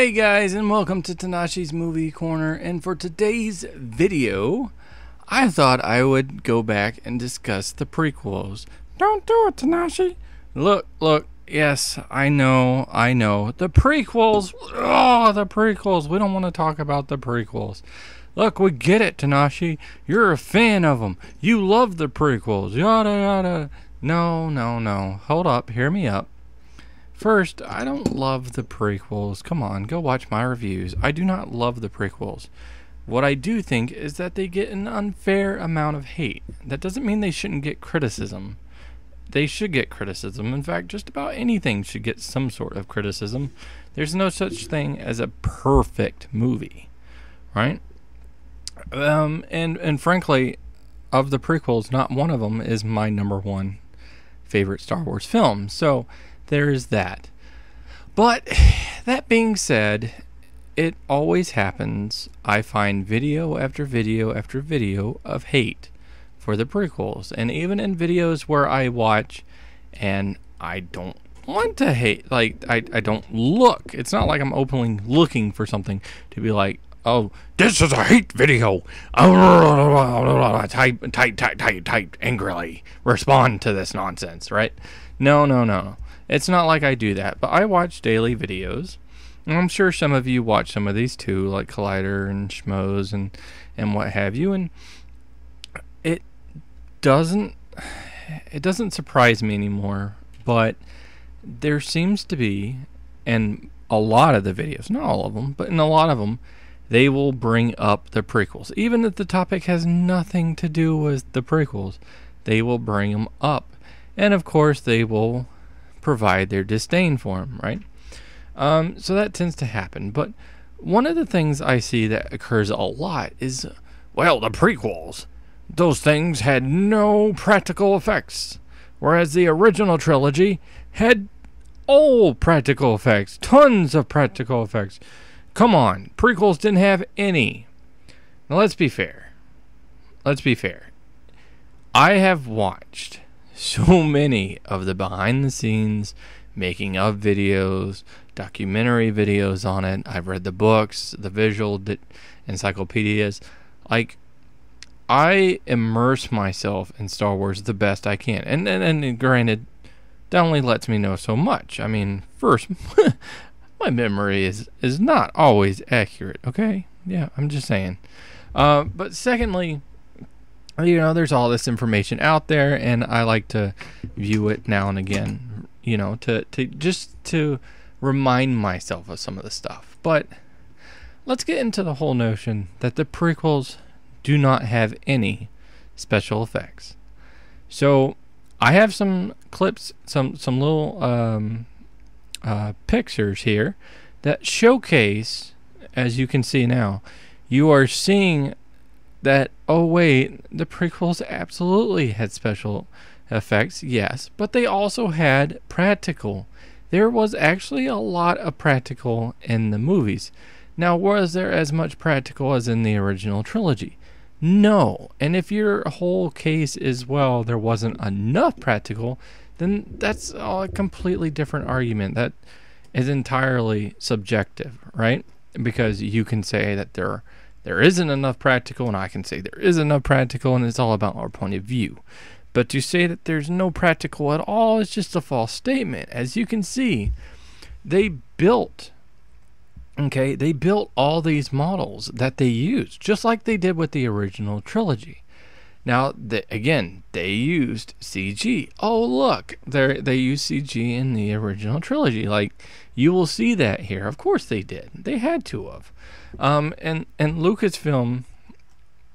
Hey guys, and welcome to Tnashi's Movie Corner. And for today's video, I thought I would go back and discuss the prequels. Don't do it, Tnashi. Look, yes, I know. The prequels, the prequels. We don't want to talk about the prequels. Look, we get it, Tnashi. You're a fan of them. You love the prequels, yada yada. No. Hold up, hear me up. First, I don't love the prequels. Come on, go watch my reviews. I do not love the prequels. What I do think is that they get an unfair amount of hate. That doesn't mean they shouldn't get criticism. They should get criticism. In fact, just about anything should get some sort of criticism. There's no such thing as a perfect movie, right? And frankly, of the prequels, not one of them is my number one favorite Star Wars film. So there's that. But that being said, it always happens. I find video after video after video of hate for the prequels. And even in videos where I watch and I don't want to hate, like I don't look. It's not like I'm openly looking for something to be like, oh, this is a hate video. Type angrily. Respond to this nonsense, right? No. It's not like I do that, but I watch daily videos. And I'm sure some of you watch some of these too, like Collider and Schmoes and what have you. And it doesn't surprise me anymore, but there seems to be, in a lot of the videos, not all of them, but in a lot of them, they will bring up the prequels. Even if the topic has nothing to do with the prequels, they will bring them up. And of course, they will provide their disdain for them, right? So that tends to happen. But one of the things I see that occurs a lot is, well, the prequels, those things had no practical effects, whereas the original trilogy had all practical effects, tons of practical effects. Come on, prequels didn't have any. Now let's be fair. I have watched so many of the behind the scenes making of videos, documentary videos on it. I've read the books, the visual encyclopedias. Like, I immerse myself in Star Wars the best I can. And granted, that only lets me know so much. I mean, first, my memory is not always accurate, okay? Yeah, I'm just saying. But secondly, there's all this information out there, and I like to view it now and again, to remind myself of some of the stuff. But let's get into the whole notion that the prequels do not have any special effects. So I have some clips, some little pictures here that showcase, as you can see now, you are seeing that, oh wait, the prequels absolutely had special effects, yes, but they also had practical. There was actually a lot of practical in the movies. Now, was there as much practical as in the original trilogy? No. And if your whole case is, well, there wasn't enough practical, then that's a completely different argument. That is entirely subjective, right? Because you can say that there isn't enough practical, and I can say there is enough practical, and it's all about our point of view. But to say that there's no practical at all is just a false statement. As you can see, they built all these models that they used, just like they did with the original trilogy. Now, they used CG. Oh, look, they used CG in the original trilogy. Like, you will see that here. Of course they did. They had to have. And Lucasfilm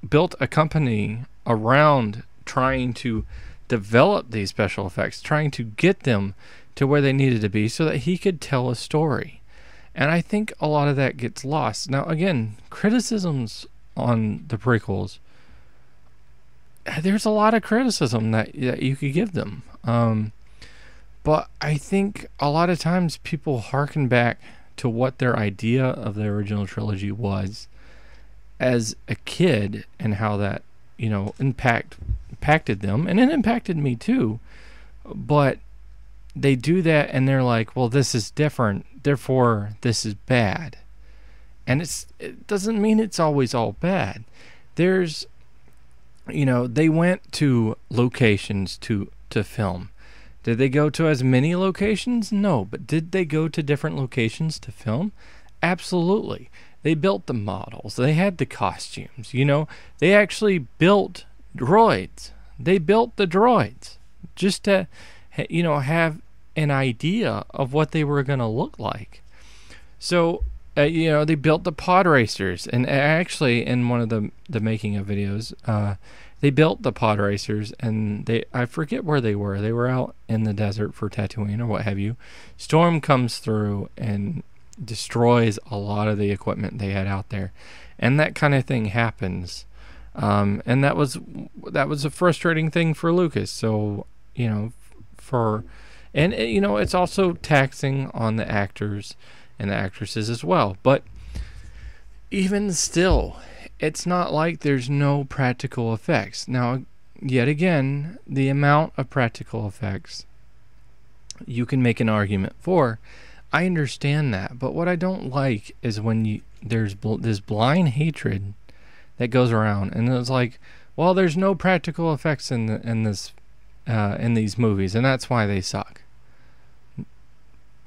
built a company around trying to develop these special effects, trying to get them to where they needed to be so that he could tell a story. And I think a lot of that gets lost. Now, again, criticisms on the prequels, there's a lot of criticism that you could give them. But I think a lot of times people harken back to what their idea of the original trilogy was as a kid and how that, impacted them. And it impacted me too. But they do that and they're like, well, this is different, therefore this is bad. And it doesn't mean it's always all bad. There's, they went to locations to film. Did they go to as many locations? No. But did they go to different locations to film? Absolutely. They built the models. They had the costumes. They actually built droids. They built the droids just to, have an idea of what they were going to look like. So, they built the pod racers. And actually, in one of the making of videos, they built the pod racers, and I forget where they were. They were out in the desert for Tatooine or what have you. Storm comes through and destroys a lot of the equipment they had out there. And that kind of thing happens. And that was a frustrating thing for Lucas. So, it's also taxing on the actors and the actresses as well. But even still, it's not like there's no practical effects. Now, yet again, the amount of practical effects you can make an argument for. I understand that, but what I don't like is when there's this blind hatred that goes around, and it's like, well, there's no practical effects in these movies, and that's why they suck.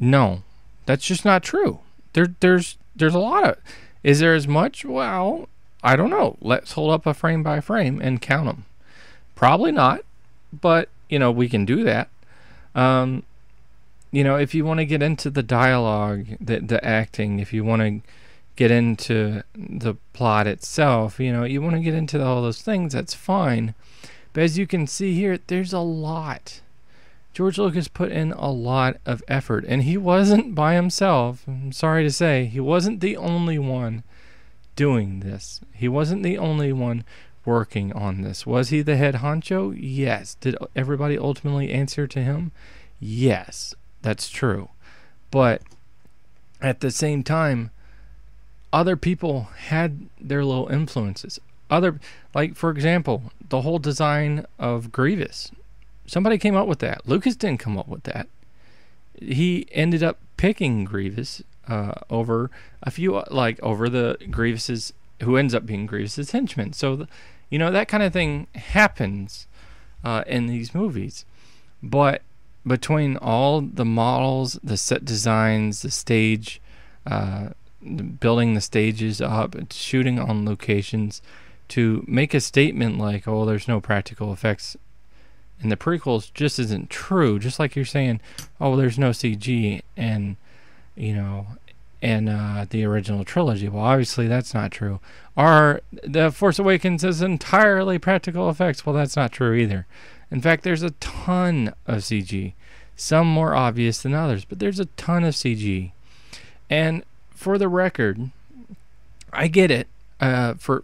No, that's just not true. There's a lot of. Is there as much? Well, I don't know. Let's hold up a frame by frame and count them. Probably not, but we can do that. If you want to get into the dialogue, the acting, if you want to get into the plot itself, you want to get into all those things, that's fine. But as you can see here, there's a lot. George Lucas put in a lot of effort, and he wasn't by himself. I'm sorry to say, he wasn't the only one doing this. He wasn't the only one working on this. Was he the head honcho? Yes. Did everybody ultimately answer to him? Yes, that's true. But at the same time, other people had their little influences. For example, the whole design of Grievous. Somebody came up with that. Lucas didn't come up with that. He ended up picking Grievous over the Grievous's, who ends up being Grievous's henchman. So, that kind of thing happens in these movies. But between all the models, the set designs, the stage, building the stages up, shooting on locations, to make a statement like, oh, there's no practical effects in the prequels, just isn't true. Just like you're saying, oh, there's no CG and the original trilogy. Well, obviously that's not true. The Force Awakens is entirely practical effects. Well, that's not true either. In fact, there's a ton of CG. Some more obvious than others, but there's a ton of CG. And for the record, I get it. So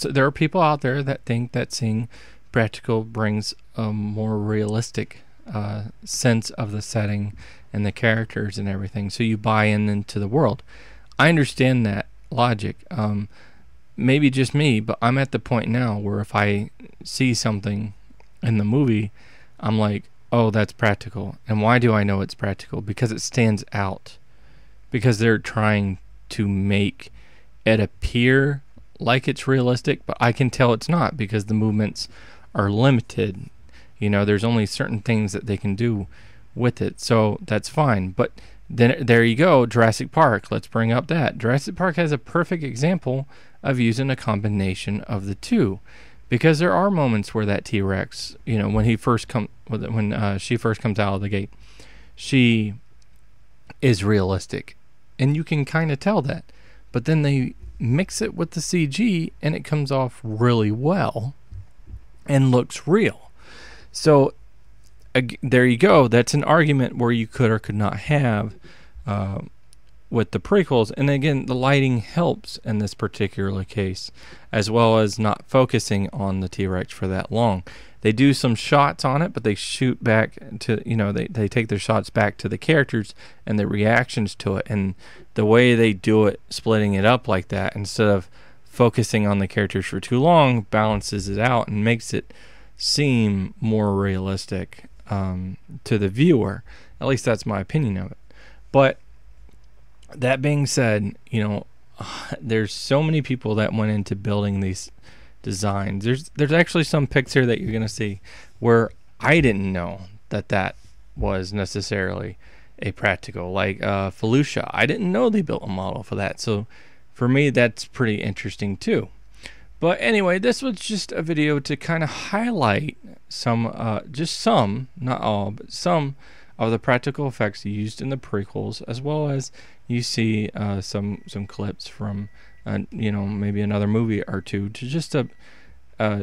there are people out there that think that seeing practical brings a more realistic sense of the setting and the characters and everything, so you buy into the world. I understand that logic. Maybe just me, but I'm at the point now where if I see something in the movie, I'm like, oh, that's practical. And why do I know it's practical? Because it stands out. Because they're trying to make it appear like it's realistic, but I can tell it's not because the movements are limited. There's only certain things that they can do with it, so that's fine. But then there you go, Jurassic Park. Let's bring up that. Jurassic Park has a perfect example of using a combination of the two, because there are moments where that T-Rex, when she first comes out of the gate, she is realistic, and you can kind of tell that. But then they mix it with the CG, and it comes off really well and looks real. So there you go. That's an argument where you could or could not have with the prequels. And again, the lighting helps in this particular case, as well as not focusing on the T-Rex for that long. They do some shots on it, but they shoot back to, they take their shots back to the characters and the reactions to it. And the way they do it, splitting it up like that, instead of focusing on the characters for too long, balances it out and makes it seem more realistic to the viewer. At least that's my opinion of it. But that being said, there's so many people that went into building these designs. There's actually some pics here that you're gonna see where I didn't know that was necessarily a practical. Like Felucia, I didn't know they built a model for that. So for me, that's pretty interesting too. But anyway, this was just a video to kind of highlight some, not all, but some of the practical effects used in the prequels, as well as you see some clips from maybe another movie or two, to just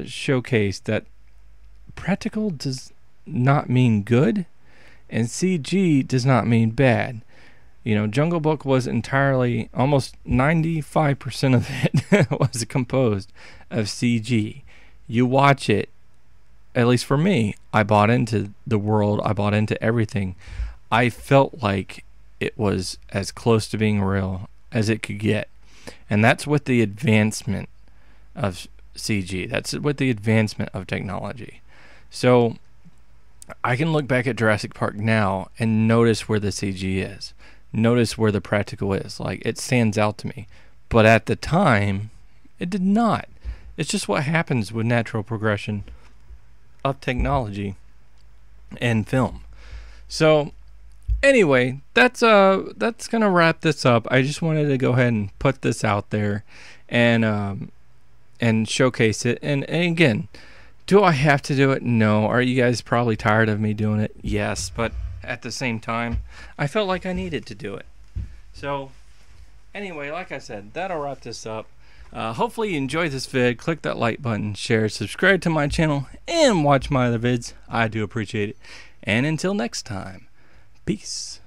showcase that practical does not mean good and CG does not mean bad. Jungle Book was entirely, almost 95% of it was composed of CG. You watch it, at least for me, I bought into the world, I bought into everything. I felt like it was as close to being real as it could get. And that's with the advancement of CG. That's with the advancement of technology. So I can look back at Jurassic Park now and notice where the CG is. Notice where the practical is. Like, it stands out to me. But at the time, it did not. It's just what happens with natural progression of technology and film. So anyway, that's gonna wrap this up. I just wanted to go ahead and put this out there and showcase it. And again, do I have to do it? No. Are you guys probably tired of me doing it? Yes. But at the same time, I felt like I needed to do it. So anyway, like I said, that'll wrap this up. Hopefully you enjoyed this vid. Click that like button, share, subscribe to my channel, and watch my other vids. I do appreciate it. And until next time, peace.